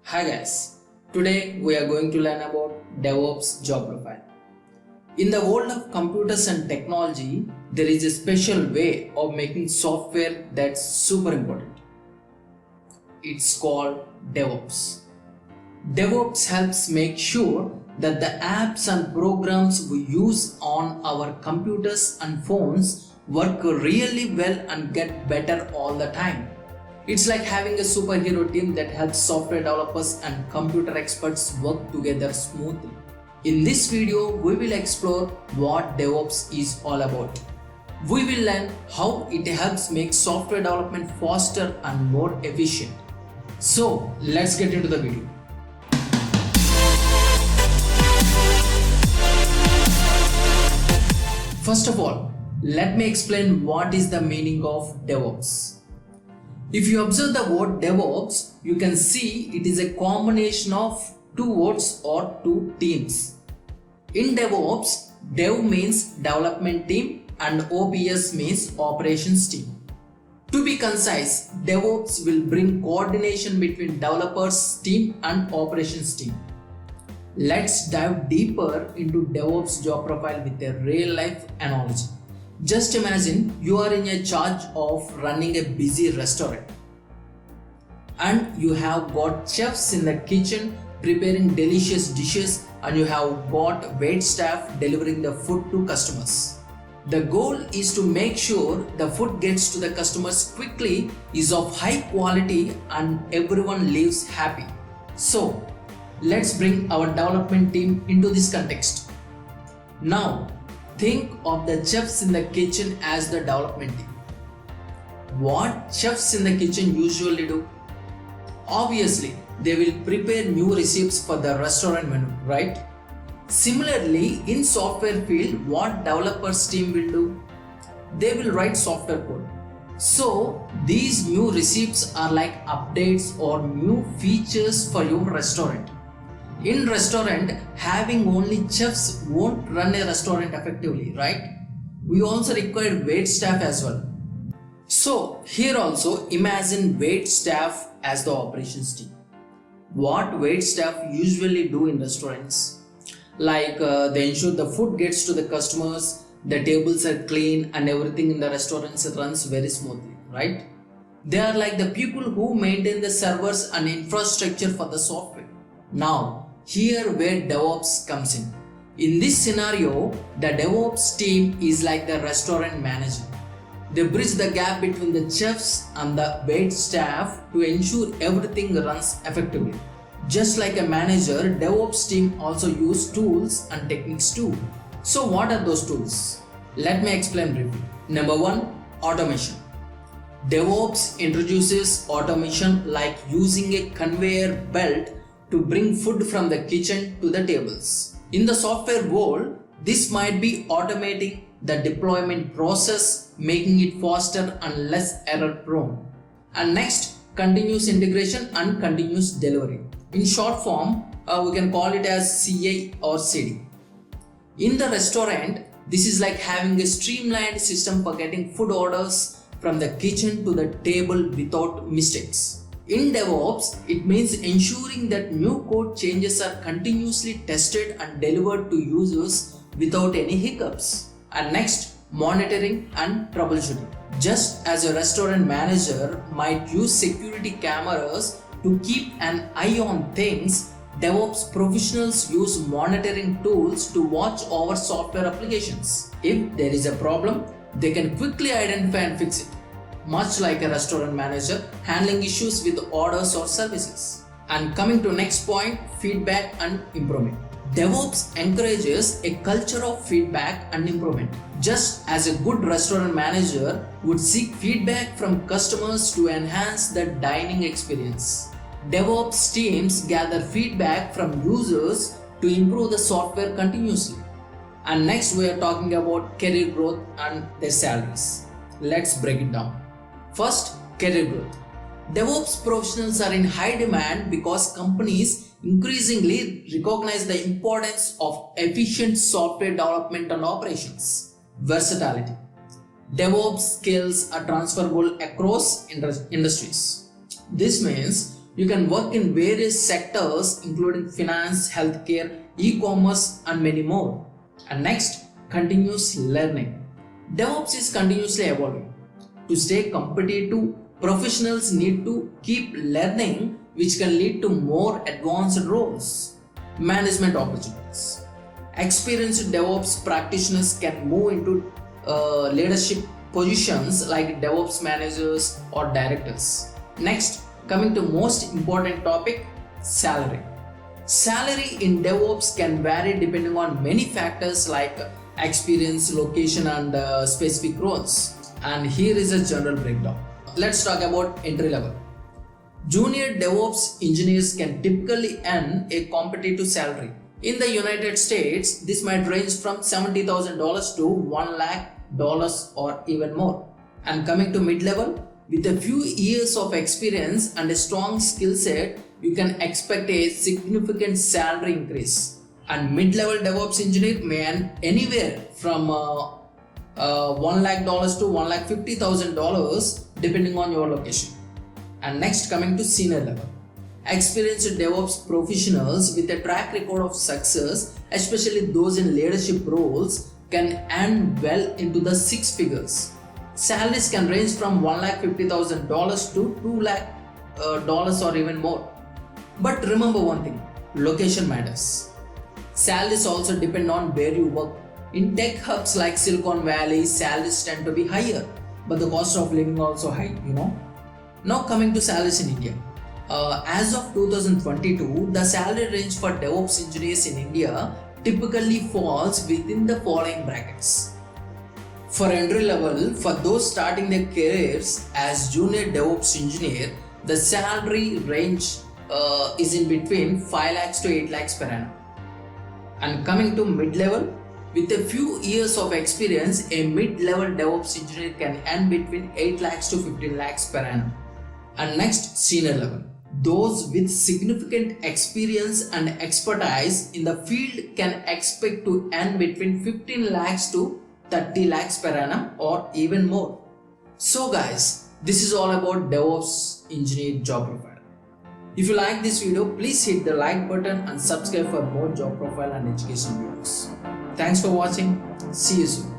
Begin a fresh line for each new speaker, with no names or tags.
Hi guys, today we are going to learn about DevOps job profile. In the world of computers and technology, there is a special way of making software that's super important. It's called DevOps. DevOps helps make sure that the apps and programs we use on our computers and phones work really well and get better all the time. It's like having a superhero team that helps software developers and computer experts work together smoothly. In this video, we will explore what DevOps is all about. We will learn how it helps make software development faster and more efficient. So, let's get into the video. First of all, let me explain what is the meaning of DevOps. If you observe the word DevOps, you can see it is a combination of two words or two teams. In DevOps, Dev means development team and OPS means operations team. To be concise, DevOps will bring coordination between developers team and operations team. Let's dive deeper into DevOps job profile with a real life analogy. Just imagine you are in charge of running a busy restaurant and you have got chefs in the kitchen preparing delicious dishes and you have got wait staff delivering the food to customers. The goal is to make sure the food gets to the customers quickly, is of high quality and everyone leaves happy. So, let's bring our development team into this context. Now, think of the chefs in the kitchen as the development team. What chefs in the kitchen usually do? Obviously, they will prepare new recipes for the restaurant menu, right? Similarly, in software field, what developers team will do? They will write software code. So, these new recipes are like updates or new features for your restaurant. In restaurant, having only chefs won't run a restaurant effectively, right? We also require wait staff as well. So here also imagine wait staff as the operations team. What wait staff usually do in restaurants? Like they ensure the food gets to the customers, the tables are clean and everything in the restaurants runs very smoothly, right? They are like the people who maintain the servers and infrastructure for the software. Now, here where DevOps comes in. In this scenario, the DevOps team is like the restaurant manager. They bridge the gap between the chefs and the wait staff to ensure everything runs effectively. Just like a manager, DevOps team also use tools and techniques too. So what are those tools? Let me explain briefly. Number one, automation. DevOps introduces automation like using a conveyor belt to bring food from the kitchen to the tables. In the software world, this might be automating the deployment process, making it faster and less error prone. And next, continuous integration and continuous delivery. In short form, we can call it as CI or CD. In the restaurant, this is like having a streamlined system for getting food orders from the kitchen to the table without mistakes. In DevOps, it means ensuring that new code changes are continuously tested and delivered to users without any hiccups. And next, monitoring and troubleshooting. Just as a restaurant manager might use security cameras to keep an eye on things, DevOps professionals use monitoring tools to watch over software applications. If there is a problem, they can quickly identify and fix it. Much like a restaurant manager handling issues with orders or services. And coming to next point, feedback and improvement. DevOps encourages a culture of feedback and improvement. Just as a good restaurant manager would seek feedback from customers to enhance the dining experience. DevOps teams gather feedback from users to improve the software continuously. And next we are talking about career growth and their salaries. Let's break it down. First, career growth. DevOps professionals are in high demand because companies increasingly recognize the importance of efficient software development and operations. Versatility. DevOps skills are transferable across industries. This means You can work in various sectors including finance, healthcare, e-commerce and many more. And next, continuous learning. DevOps is continuously evolving. To stay competitive, professionals need to keep learning, which can lead to more advanced roles. Management opportunities. Experienced DevOps practitioners can move into leadership positions like DevOps managers or directors. Next, coming to most important topic, salary. Salary in DevOps can vary depending on many factors like experience, location and specific roles. And here is a general breakdown. Let's talk about entry level. Junior DevOps engineers can typically earn a competitive salary. In the United States, this might range from $70,000 to $1 lakh or even more. And coming to mid-level, with a few years of experience and a strong skill set, you can expect a significant salary increase. And mid-level DevOps engineer may earn anywhere from $1 lakh to $1,50,000 depending on your location. And next, coming to senior level. Experienced DevOps professionals with a track record of success, especially those in leadership roles, can earn well into the six figures. Salaries can range from $1,50,000 to $2 lakh or even more. But remember one thing, location matters. Salaries also depend on where you work. In tech hubs like Silicon Valley, salaries tend to be higher, but the cost of living also high, Now coming to salaries in India. As of 2022, the salary range for DevOps engineers in India typically falls within the following brackets. For entry level, for those starting their careers as junior DevOps engineer, the salary range is in between 5 lakhs to 8 lakhs per annum. And coming to mid-level, with a few years of experience, a mid-level DevOps engineer can earn between 8 lakhs to 15 lakhs per annum. And next, senior level. Those with significant experience and expertise in the field can expect to earn between 15 lakhs to 30 lakhs per annum or even more. So guys, this is all about DevOps engineer job profile. If you like this video, please hit the like button and subscribe for more job profile and education videos. Thanks for watching. See you soon.